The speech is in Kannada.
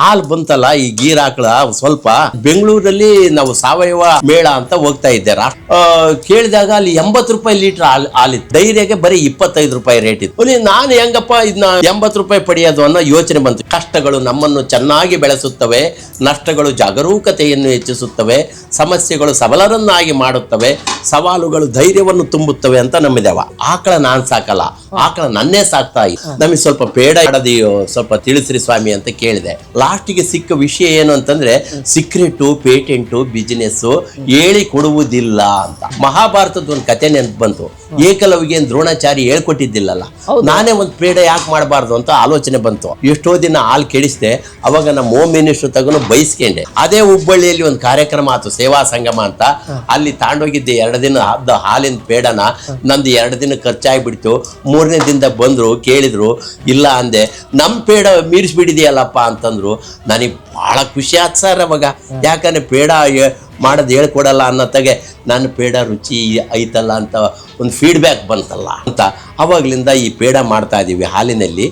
ಹಾಲು ಬಂತಲ್ಲ ಈ ಗೀರ್ ಆಕಳ ಸ್ವಲ್ಪ ಬೆಂಗಳೂರಲ್ಲಿ ನಾವು ಸಾವಯವ ಮೇಳ ಅಂತ ಹೋಗ್ತಾ ಇದ್ದೆ. ಕೇಳಿದಾಗ ಅಲ್ಲಿ 80 ರೂಪಾಯಿ ಲೀಟರ್ ಹಾಲಿತ್ತು. ಡೈರಿಗೆ ಬರೀ 25 ರೂಪಾಯಿ ರೇಟ್ ಇತ್ತು. ನಾನು ಹೆಂಗಪ್ಪ ಇದನ್ನ 80 ರೂಪಾಯಿ ಪಡೆಯೋದು ಅನ್ನೋ ಯೋಚನೆ ಬಂತು. ಕಷ್ಟಗಳು ನಮ್ಮನ್ನು ಚೆನ್ನಾಗಿ ಬೆಳೆಸುತ್ತವೆ, ನಷ್ಟಗಳು ಜಾಗರೂಕತೆಯನ್ನು ಹೆಚ್ಚಿಸುತ್ತವೆ, ಸಮಸ್ಯೆಗಳು ಸಬಲರನ್ನಾಗಿ ಮಾಡುತ್ತವೆ, ಸವಾಲುಗಳು ಧೈರ್ಯವನ್ನು ತುಂಬುತ್ತವೆ ಅಂತ ನಂಬಿದೆವ. ಆಕಳ ನಾನ್ ಸಾಕಲ್ಲ, ಆಕಳ ನನ್ನೇ ಸಾಕ್ತಾ ನಮಗೆ ಸ್ವಲ್ಪ ಪೇಡ ಇಡದಿಯೋ ಸ್ವಲ್ಪ ತಿಳಿಸ್ರಿ ಸ್ವಾಮಿ ಅಂತ ಕೇಳಿದೆ. ಲಾಸ್ಟಿಗೆ ಸಿಕ್ಕ ವಿಷಯ ಏನು ಅಂತಂದ್ರೆ ಸೀಕ್ರೆಟು, ಪೇಟೆಂಟು, ಬಿಸಿನೆಸ್ ಹೇಳಿ ಕೊಡುವುದಿಲ್ಲ ಅಂತ. ಮಹಾಭಾರತದ ಒಂದು ಕತೆ ನೆನಪು ಬಂತು. ಏಕಲವ್ಗೆ ದ್ರೋಣಾಚಾರಿ ಹೇಳ್ಕೊಟ್ಟಿದ್ದಿಲ್ಲಲ್ಲ, ನಾನೇ ಒಂದು ಪೇಡ ಯಾಕೆ ಮಾಡಬಾರ್ದು ಅಂತ ಆಲೋಚನೆ ಬಂತು. ಎಷ್ಟೋ ದಿನ ಹಾಲು ಕೆಡಿಸಿದೆ. ಅವಾಗ ನಮ್ಮ ಹೋಮ್ ಮಿನಿಸ್ಟರ್ ತಗೊಂಡು ಬಯಸ್ಕೊಂಡೆ. ಅದೇ ಹುಬ್ಬಳ್ಳಿಯಲ್ಲಿ ಒಂದು ಕಾರ್ಯಕ್ರಮ ಆಯ್ತು, ಸೇವಾ ಸಂಗಮ ಅಂತ. ಅಲ್ಲಿ ತಾಂಡೋಗಿದ್ದೆ 2 ದಿನ ಹಬ್ಬ ಹಾಲಿನ ಪೇಡನ. ನಂದು 2 ದಿನ ಖರ್ಚಾಗ್ಬಿಡ್ತು. 3ನೇ ದಿನದ ಬಂದ್ರು, ಕೇಳಿದ್ರು, ಇಲ್ಲ ಅಂದೆ. ನಮ್ಮ ಪೇಡ ಮೀರಿಸ್ಬಿಟ್ಟಿದೆಯಲ್ಲಪ್ಪ ಅಂತಂದ್ರು. ನನಗೆ ಬಹಳ ಖುಷಿ ಆಯ್ತು ಸರ್ ಅವಾಗ. ಯಾಕಂದ್ರೆ ಪೇಡ ಮಾಡೋದು ಹೇಳ್ಕೊಡಲ್ಲ ಅನ್ನೋತ್ತಾಗೆ ನನ್ನ ಪೇಡ ರುಚಿ ಐತಲ್ಲ ಅಂತ ಒಂದು ಫೀಡ್ಬ್ಯಾಕ್ ಬಂತಲ್ಲ ಅಂತ ಅವಾಗ್ಲಿಂದ ಈ ಪೇಡ ಮಾಡ್ತಾ ಇದೀವಿ ಹಾಲಿನಲ್ಲಿ.